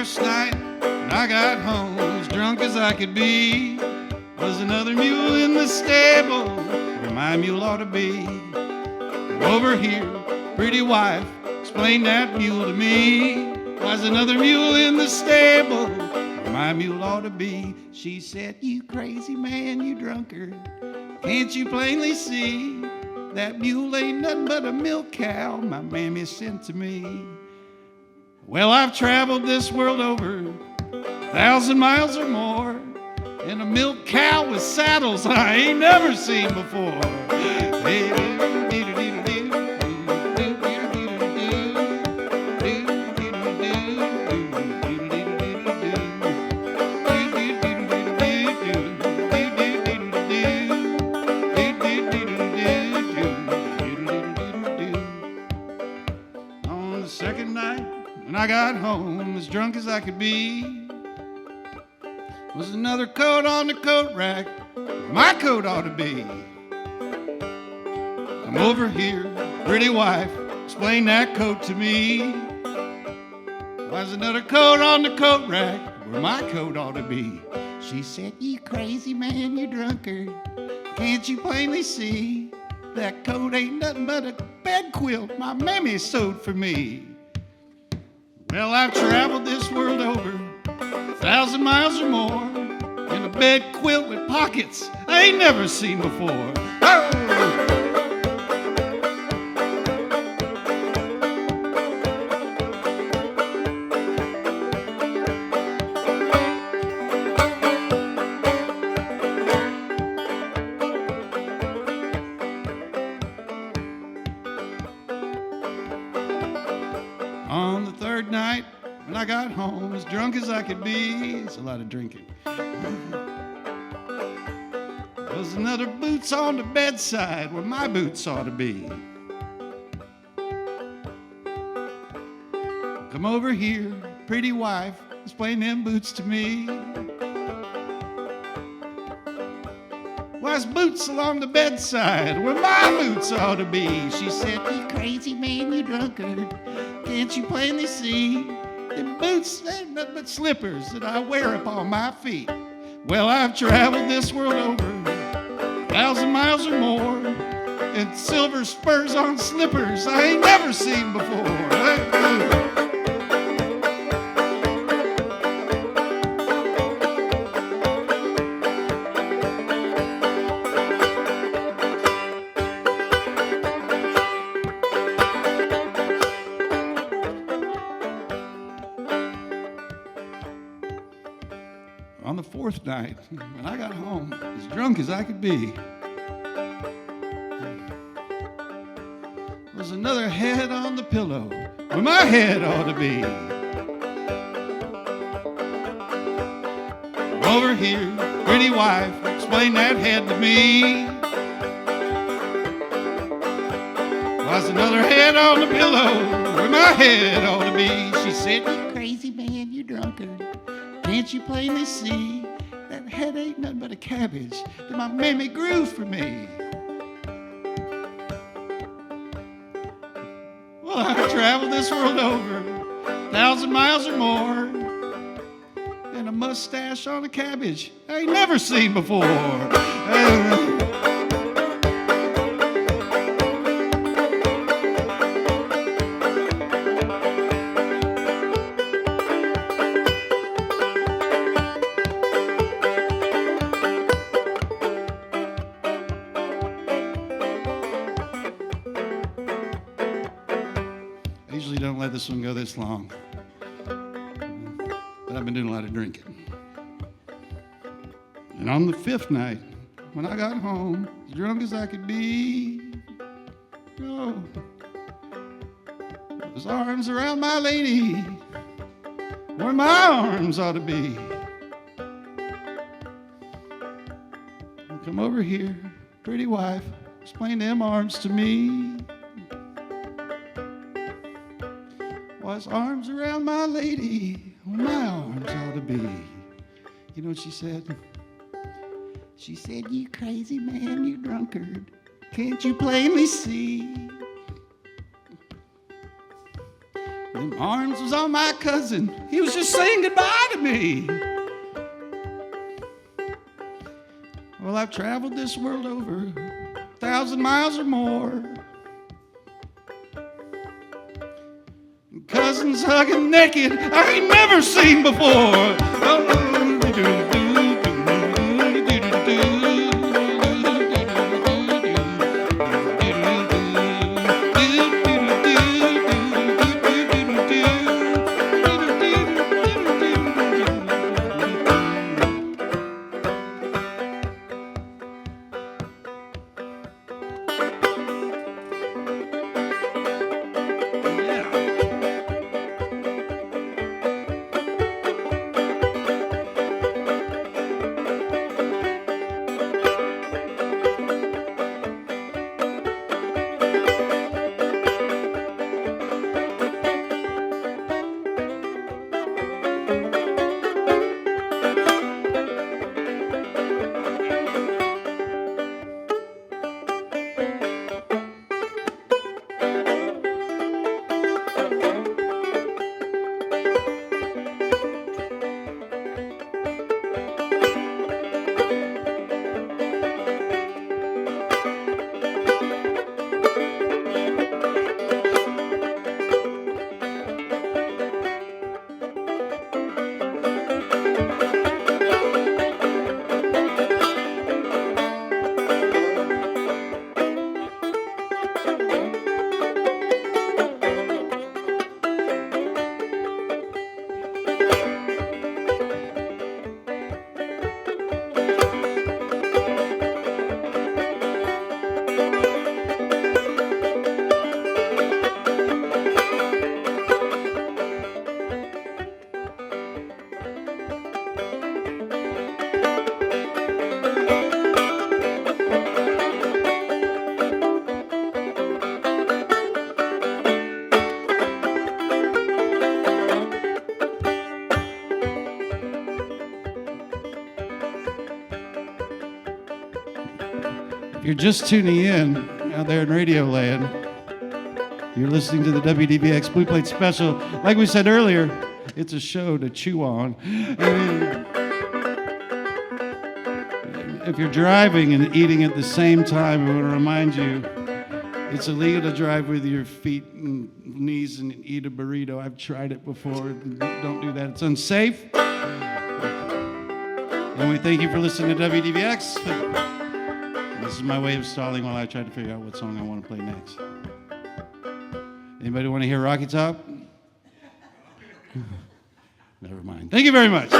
first night when I got home, as drunk as I could be, was another mule in the stable where my mule ought to be. Come over here, pretty wife, explain that mule to me. Was another mule in the stable where my mule ought to be. She said, you crazy man, you drunkard, can't you plainly see that mule ain't nothing but a milk cow my mammy sent to me? Well, I've traveled this world over 1,000 miles or more, and a milk cow with saddles I ain't never seen before. On the second night when I got home, as drunk as I could be, was another coat on the coat rack where my coat ought to be. Come over here, pretty wife, explain that coat to me. Was another coat on the coat rack where my coat ought to be. She said, you crazy man, you drunkard, can't you plainly see that coat ain't nothing but a bed quilt my mammy sewed for me? Well, I've traveled this world over 1,000 miles or more, in a bed quilt with pockets I ain't never seen before. Oh! On the third night when I got home, as drunk as I could be, it's a lot of drinking, was another boots on the bedside where my boots ought to be. Come over here, pretty wife, explain them boots to me. Why's boots along the bedside where my boots ought to be? She said, you crazy man, you drunkard, can't you plainly see them boots ain't nothing but slippers that I wear upon my feet? Well, I've traveled this world over 1,000 miles or more, and silver spurs on slippers I ain't never seen before. On the fourth night, when I got home, as drunk as I could be, was another head on the pillow where my head ought to be. Over here, pretty wife, explain that head to me. Was another head on the pillow where my head ought to be. She said, you crazy man, you drunkard, can't you plainly see that head ain't nothing but a cabbage that my mammy grew for me? Well, I've traveled this world over 1,000 miles or more, and a mustache on a cabbage I ain't never seen before. I usually don't let this one go this long, but I've been doing a lot of drinking. And on the fifth night, when I got home, as drunk as I could be, oh, his arms around my lady, where my arms ought to be. Come over here, pretty wife, explain them arms to me. Was arms around my lady, where my arms ought to be. You know what she said? She said, you crazy man, you drunkard, can't you plainly see Them arms was on my cousin. He was just saying goodbye to me. Well, I've traveled this world over 1,000 miles or more. Cousins hugging naked, I ain't never seen before. If you're just tuning in out there in Radio Land, you're listening to the WDVX Blue Plate Special. Like we said earlier, it's a show to chew on. If you're driving and eating at the same time, I want to remind you, it's illegal to drive with your feet and knees and eat a burrito. I've tried it before. Don't do that. It's unsafe. And we thank you for listening to WDVX. This is my way of stalling while I try to figure out what song I want to play next. Anybody want to hear Rocky Top? Never mind. Thank you very much.